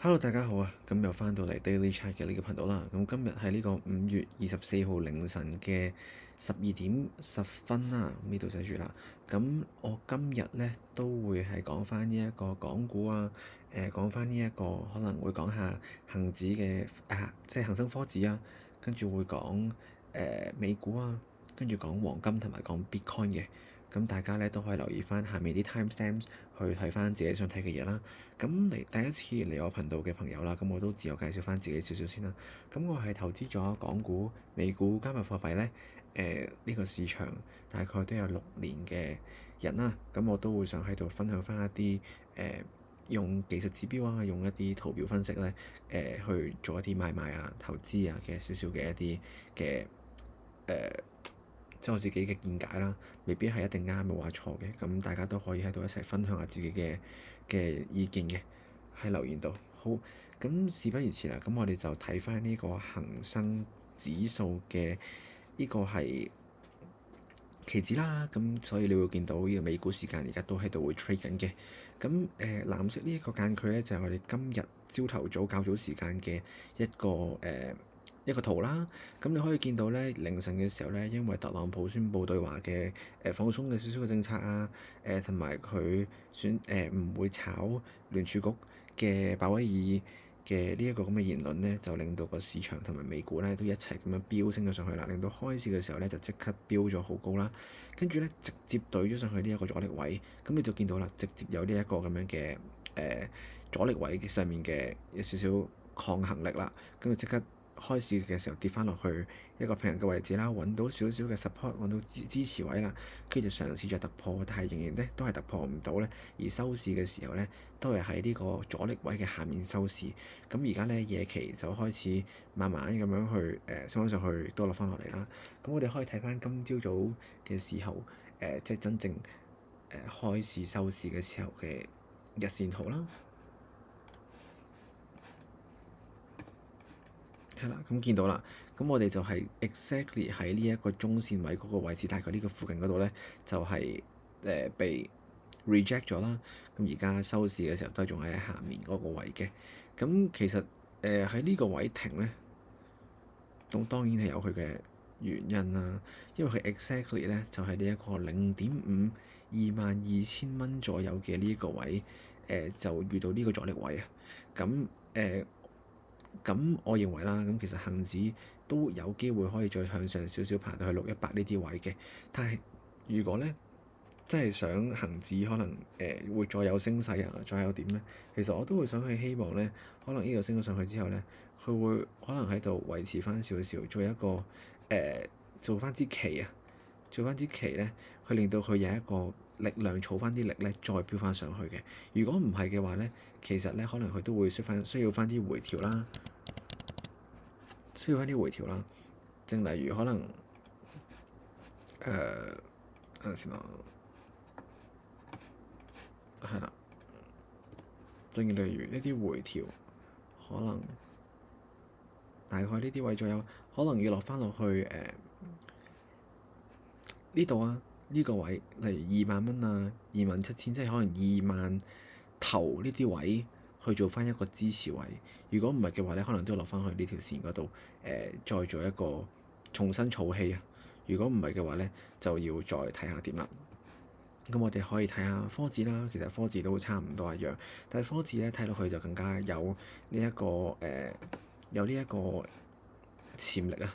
Hello，大家好啊！咁又翻到嚟 Daily Chat 嘅呢個頻道啦。咁今日係呢個5月24號凌晨嘅12點10分啦，呢度寫住啦。咁我今日咧都會係講翻呢一個港股啊，講翻呢一個可能會講下恒指嘅即係恒生科指啊，跟住會講美股啊，跟住講黃金同埋講 Bitcoin 嘅。咁大家咧都可以留意翻下面啲 timestamps 去睇翻自己想睇嘅嘢啦。咁第一次嚟我頻道嘅朋友啦，咁我都自我介紹翻自己少少先啦。咁我係投資咗港股、美股、加密貨幣咧，呢個市場大概都有6年嘅人啦。咁我都會想喺度分享翻一啲用技術指標啊，用一啲圖表分析咧，去做一啲買賣啊、投資啊嘅少少嘅一啲嘅即係我自己嘅見解啦，未必係一定啱冇話錯嘅。咁大家都可以喺度一齊分享下自己嘅意見嘅，喺留言度。好，咁事不宜遲啦，咁我哋就睇翻呢個恒生指數嘅呢個係期指啦。咁所以你會見到呢個美股時間而家都喺度會 trade 緊嘅。咁藍色呢一個間距咧，就係我哋今日朝頭早較早時間嘅一個一個圖啦。咁你可以見到咧，凌晨嘅時候咧，因為特朗普宣布對華嘅放鬆嘅少少嘅政策啊，同埋佢唔會炒聯儲局嘅鮑威爾嘅呢一個咁嘅言論咧，就令到個市場同埋美股咧都一齊咁樣飆升咗上去啦，令到開市嘅時候咧就即刻飆咗好高啦，跟住咧直接對咗上去呢一個阻力位，咁你就見到啦，直接有呢一個咁樣嘅阻力位上面嘅有少少抗衡力啦，跟住即刻開市嘅時候跌翻落去一個平衡嘅位置啦，揾到少少嘅 support，揾到支持位啦，跟住就嘗試著突破，但係仍然咧都係突破唔到咧，而收市嘅時候咧都係喺呢個阻力位嘅下面收市。咁而家咧夜期就開始慢慢咁樣去升翻上去，都落翻落嚟啦。咁我哋可以睇翻今朝早嘅時候，即係真正開市收市嘅時候嘅日線圖啦。係啦，咁見到啦，咁我哋就係 exactly 喺呢一個中線位嗰個位置，大概呢個附近嗰度咧，就係被 reject 咗啦。咁而家收市嘅時候都仲喺下面嗰個位嘅。咁其實喺呢個位停咧，咁當然係有佢嘅原因啦。因為佢 exactly 咧就係呢一個0.5 22,000蚊左右嘅呢一個位，就遇到呢個阻力位啊。咁咁我認為啦，咁其實恒指都有機會可以再向上少少爬到去618呢啲位嘅。但係如果咧真係想恒指可能會再有升勢啊，再有點咧，其實我都會想去希望咧，可能呢度升咗上去之後咧，佢會可能喺度維持翻少少，做一個做翻支旗啊，做翻支旗咧，去令到佢有一個力量儲翻啲力咧，再飆翻上去嘅。如果唔係嘅話咧，其實咧可能佢都會需要翻啲回調啦。需要一啲回調啦，正例如可能等陣先啦，係啦，正例如一啲回調，可能大概呢啲位左右，可能要落翻落去呢度啊，呢個位，例如20,000蚊啊、27,000，即係可能20,000頭呢啲位去做翻一個支持位。如果唔係嘅話咧，可能都要落翻去呢條線嗰度，再做一個重新儲氣啊。如果唔係嘅話咧，就要再睇下點啦。咁我哋可以睇下科指啦，其實科指都差唔多一樣，但係科指咧睇落去就更加有呢一個有呢一個潛力啊。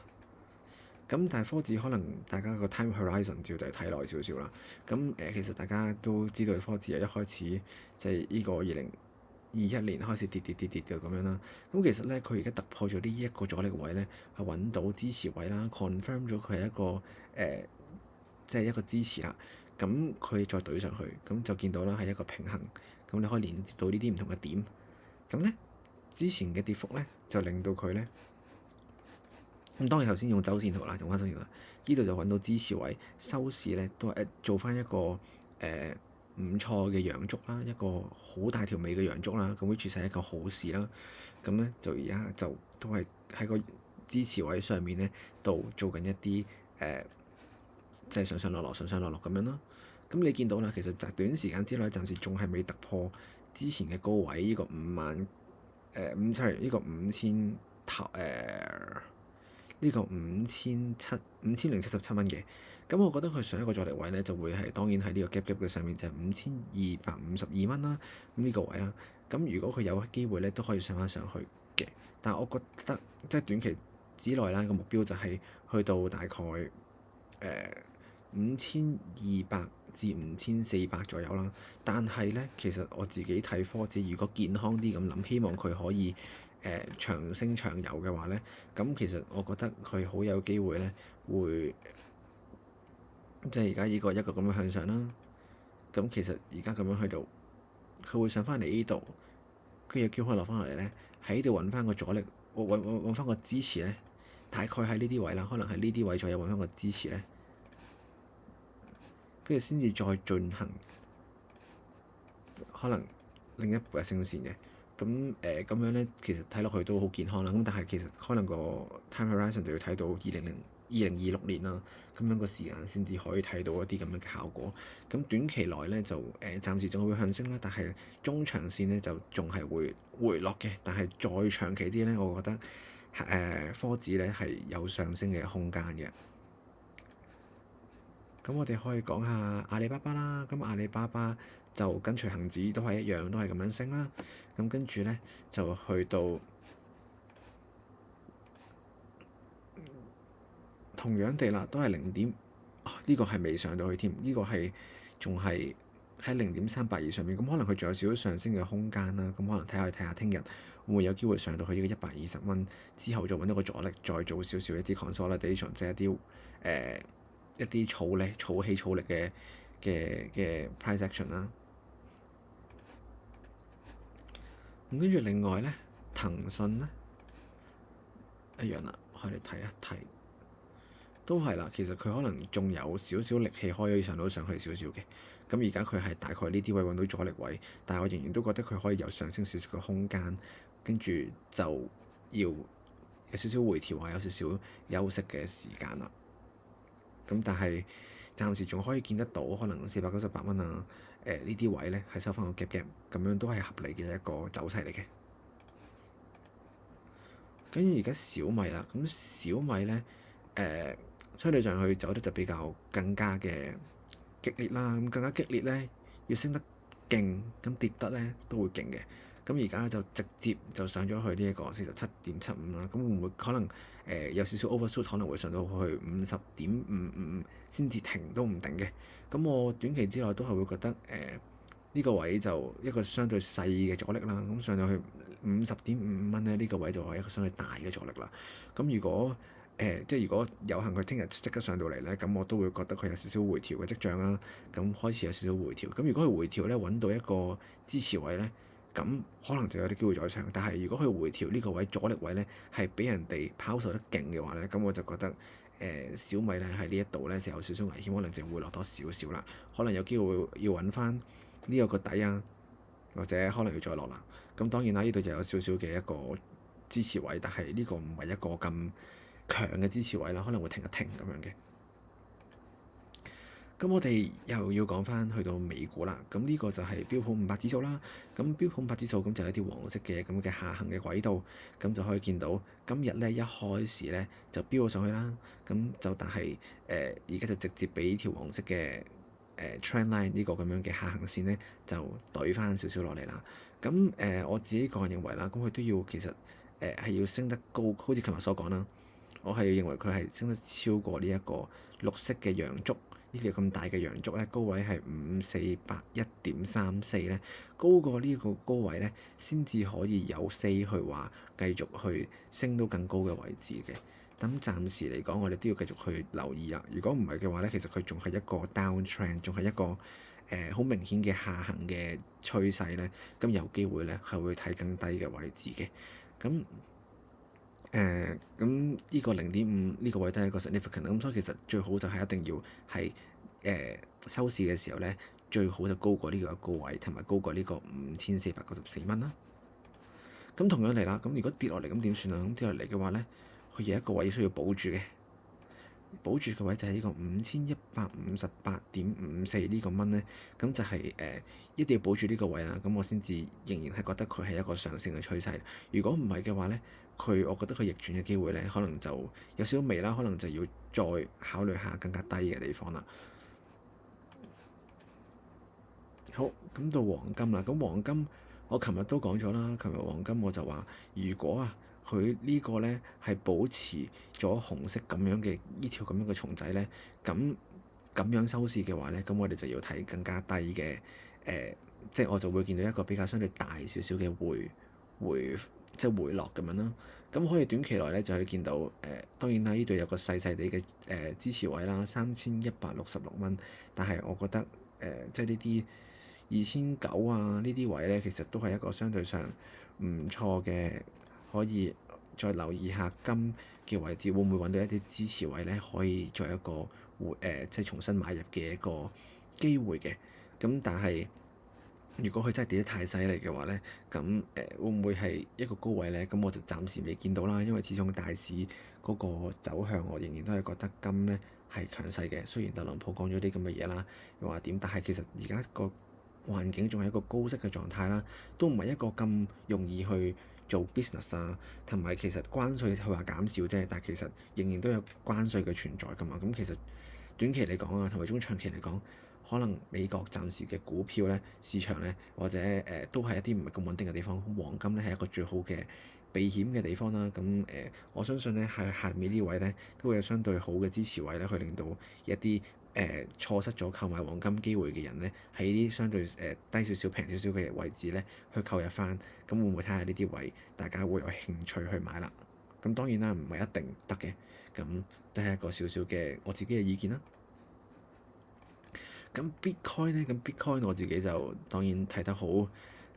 咁但係科指可能大家個 time horizon 要就睇耐少少啦。咁其實大家都知道科指一開始就係呢個2021年開始跌嘅咁樣啦。咁其實咧佢而家突破咗呢一個阻力位咧，係揾到支持位啦，confirm 咗佢係一個即係一個支持啦。咁佢再懟上去，咁就見到啦係一個平衡。咁你可以連接到呢啲唔同嘅點。咁咧之前嘅跌幅咧就令到佢咧。咁當然頭先用周線圖啦，用翻周線圖，呢度就揾到支持位，收市咧都係做翻一個唔錯嘅陽燭啦，一個好大條尾嘅陽燭啦，咁 which 係一個好事啦。咁咧就而家就都係喺個支持位上面咧度做緊一啲即係上上落落、上上落落咁樣啦。咁你見到啦，其實就短時間之內暫時仲係未突破之前嘅高位呢個 sorry 呢個呢個5077蚊嘅。咁我覺得佢上一個阻力位咧就會係當然喺呢個 gap 嘅上面，就係5252蚊啦。咁呢個位啦，咁如果佢有機會咧都可以上翻上去嘅。但係我覺得即係短期之內啦，個目標就係去到大概5200至5400左右啦。但係咧，其實我自己睇科指，如果健康啲咁諗，希望佢可以長升長有嘅話咧，咁其實我覺得佢好有機會咧會即係而家呢個一個咁樣向上啦。咁其實而家咁樣去到，佢會上翻嚟呢度，佢又叫佢落翻落嚟咧，喺呢度揾翻個阻力，揾翻個支持咧，大概喺呢啲位啦，可能喺呢啲位左右揾翻個支持咧，跟住先至再進行可能另一步嘅升線嘅。咁樣咧，其實睇落去都好健康啦。咁但係其實可能個 time horizon 就要睇到2026年啦，咁樣個時間先至可以睇到一啲咁樣嘅效果。咁短期內咧就暫時仲會向升啦，但係中長線咧就仲係會回落嘅。但係再長期啲咧，我覺得科指咧係有上升嘅空間嘅。咁我哋可以講下阿里巴巴啦。咁阿里巴巴就跟隨恒指都係一樣，都係咁樣升啦。咁跟住咧就去到同樣地啦，都係呢個係未上到去添，呢個係仲係喺0.382以上面。咁可能佢仲有少少上升嘅空間啦。咁可能睇下聽日會唔會有機會上到去呢個120蚊之後，再揾到個阻力，再做少少一啲 consolidation，即係一啲儲力嘅 price action 啦。咁跟住另外咧，騰訊咧一樣啦，我哋睇一睇都係啦。其實佢可能仲有少少力氣可以上去少少嘅。咁而家佢係大概呢啲位揾到阻力位，但係我仍然都覺得佢可以有上升少少嘅空間，跟住就要有少少回調啊，有少少休息嘅時間啦。咁但係暫時仲可以見得到，可能498蚊啊，呢啲位咧係收翻個 gap，咁樣都係合理嘅一個走勢嚟嘅。跟住而家小米啦，咁小米咧相對上去走得就比較更加嘅激烈啦。咁更加激烈咧，要升得勁，咁跌得咧都會勁嘅。咁而家就直接就上咗去呢一個47.75啦。咁會唔會可能有少少 overshoot，可能會上到去50.55先至停都唔定嘅。咁我短期之內都係會覺得呢個位就一個相對細嘅阻力啦。咁上到去50.55蚊咧，呢個位就係一個相對大嘅阻力啦。咁如果即係如果有幸佢聽日即刻上到嚟咧，咁我都會覺得佢有少少回調嘅跡象啦。咁開始有少少回調。咁如果佢回調咧，揾到一個支持位咧，咁可能就有啲機會再上。但係如果佢回調呢個位阻力位咧，係俾人哋拋售得勁嘅話咧，咁我就覺得小米咧喺呢一度咧就有少少危險，可能就會落多少少啦。可能有機會要揾翻呢個個底啊，或者可能要再落啦。咁當然啦，呢度就有少少嘅一個支持位，但係呢個唔係一個咁強嘅支持位啦，可能會停一停咁樣嘅。咁我哋又要講翻去到美股啦。咁呢個就係標普500指數啦。咁標普500指數咁就係一啲黃色嘅咁嘅下行嘅軌道。咁就可以見到今日咧一開始咧就飆咗上去啦。咁就但係而家就直接俾條黃色嘅trend line 呢個咁樣嘅下行線咧就懟翻少少落嚟啦。咁我自己個人認為啦，咁佢都要其實係要升得高，好似琴日所講啦。我係認為佢係升得超過呢一個綠色嘅陽燭，呢條咁大嘅陽燭咧，高位係5481.34咧，高過呢個高位咧，先至可以有 say 去話繼續去升到更高嘅位置嘅。咁暫時嚟講，我哋都要繼續去留意啊。如果唔係嘅話咧，其實佢仲係一個 down trend，仲係一個好明顯嘅下行嘅趨勢咧。咁有機會咧係會睇更低嘅位置嘅。咁呢個0.5呢個位都係一個 significant，咁所以其實最好就係一定要係收市嘅時候咧，最好就高過呢個高位，同埋高過呢個5494蚊啦。咁同樣嚟啦，咁如果跌落嚟咁點算啊？咁跌落嚟嘅話咧，佢有一個位需要保住嘅。保住嘅位就係呢個5158.54呢個蚊咧，咁就係、一定要保住呢個位啦，咁我先至仍然係覺得佢係一個上升嘅趨勢。如果唔係嘅話咧，我覺得佢逆轉嘅機會咧，可能就有少少微啦，可能就要再考慮下更加低嘅地方啦。好，咁到黃金啦。咁黃金我琴日都講咗啦。琴日黃金我就話，如果佢呢個咧係保持咗紅色咁樣嘅呢條咁樣嘅蟲仔咧，咁樣收市嘅話咧，咁我哋就要睇更加低嘅即係我就會見到一個比較相對大少少嘅即係回落咁樣啦。咁可以短期內咧就可以見到當然啦，呢度有個細細地嘅支持位啦，3166蚊。但係我覺得即係呢啲2900呢啲位咧，其實都係一個相對上唔錯嘅，可以再留意下金嘅位置，會唔會揾到一啲支持位咧，可以作一個即係重新買入嘅一個機會嘅。咁但係如果佢真係跌得太犀利嘅話咧，咁會唔會係一個高位咧？咁我就暫時未見到啦，因為始終大市嗰個走向，我仍然都係覺得金咧係強勢嘅。雖然特朗普講咗啲咁嘅嘢啦，又話點，但係其實而家個環境仲係一個高息嘅狀態啦，都唔係一個咁容易去做 business 啊，同埋其實關稅佢話減少啫，但係其實仍然都有關稅嘅存在㗎嘛。咁其實短期嚟講啊，同埋中長期嚟講，可能美國暫時嘅股票咧市場咧，或者都係一啲唔係咁穩定嘅地方，黃金咧係一個最好嘅避險嘅地方啦。咁我相信咧喺下面呢位咧都會有相對好嘅支持位咧，去令到一啲錯失咗購買黃金機會嘅人咧，喺啲相對低少少、平少少嘅位置咧去購入翻。咁會唔會睇下呢啲位大家會有興趣去買啦？咁當然啦，唔係一定得嘅，咁都係一個少少嘅我自己嘅意見啦。咁 Bitcoin 咧，咁 Bitcoin 我自己就當然睇得好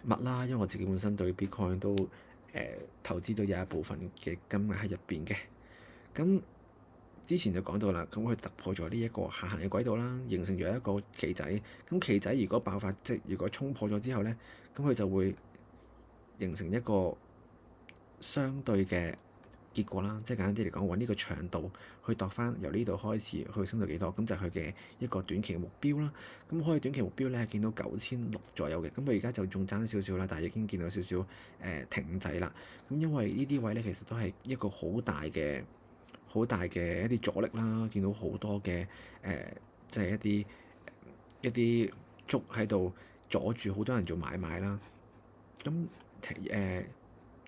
密啦，因為我自己本身對 Bitcoin 都投資都有一部分嘅金額喺入邊嘅。咁之前就講到啦，咁佢突破咗呢一個下行嘅軌道啦，形成咗一個旗仔。咁旗仔如果爆發，即係如果衝破咗之後咧，咁佢就會形成一個相對嘅結果啦。即係簡單啲嚟講，揾呢個長度去度翻由呢度開始去升到幾多，咁就係佢嘅一個短期嘅目標啦。咁可以短期目標咧係見到9600左右嘅，咁佢而家就仲爭少少啦，但係已經見到少少停滯啦。咁因為呢啲位咧其實都係一個好大嘅一啲阻力啦，見到好多嘅即係一啲竹喺度阻住好多人做買賣啦。咁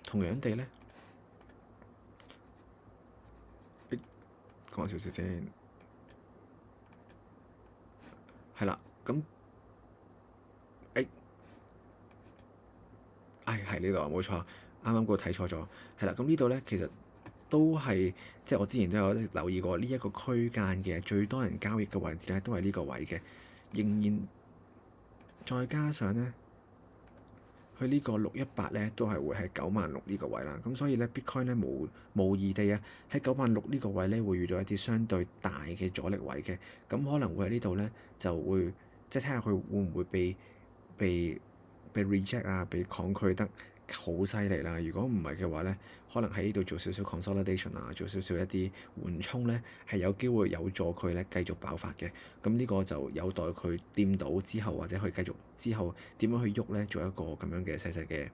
同樣地咧，講少少先，係啦。咁係呢度啊，冇錯，啱啱嗰個睇錯咗，係啦。咁呢度咧其實都係即係我之前都有留意過呢一個區間嘅最多人交易嘅位置咧，都係呢個位嘅，仍然再加上咧，佢呢個618咧都係會係96000呢個位啦。咁所以咧 Bitcoin 咧無疑地啊喺96000呢個位咧會遇到一啲相對大嘅阻力位嘅，咁可能會喺呢度咧就會即係睇下佢會唔會被 reject 啊，被抗拒得好犀利啦！如果唔係嘅話咧，可能喺呢度做少少 consolidation 啊，做少少一啲緩衝咧，係有機會有助佢咧繼續爆發嘅。咁呢個就有待佢掂到之後，或者佢繼續之後點樣去喐咧，做一個咁樣嘅細細嘅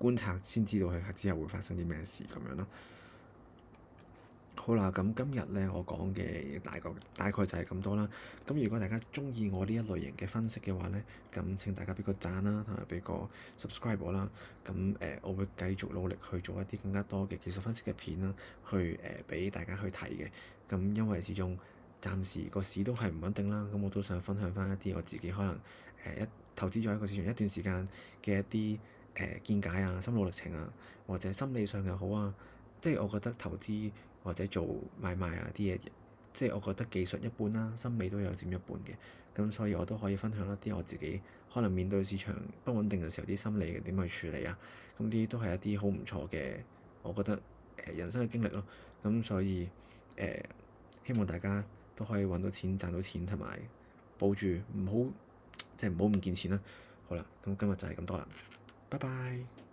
觀察，先知道佢之後會發生啲咩事咁樣咯。好啦，咁今日咧我講嘅大概就係咁多啦。咁如果大家中意我呢一類型嘅分析嘅話咧，咁請大家俾個讚啦，同埋俾個 subscribe 我啦。咁我會繼續努力去做一啲更加多嘅技術分析嘅片啦，去俾大家去睇嘅。咁因為始終暫時個市都係唔穩定啦，咁我都想分享翻一啲我自己可能一投資咗一個市場一段時間嘅一啲見解啊、心路歷程啊，或者心理上又好啊。即係我覺得投資或者做買賣啊啲嘢，即係我覺得技術一半啦，心理都有佔一半嘅。咁所以我都可以分享一啲我自己可能面對市場不穩定嘅時候啲心理嘅點去處理啊。咁呢啲都係一啲好唔錯嘅，我覺得人生嘅經歷咯。咁所以希望大家都可以揾到錢、賺到錢，同埋保住唔好唔見錢啦。好啦，咁今日就係咁多啦，拜拜。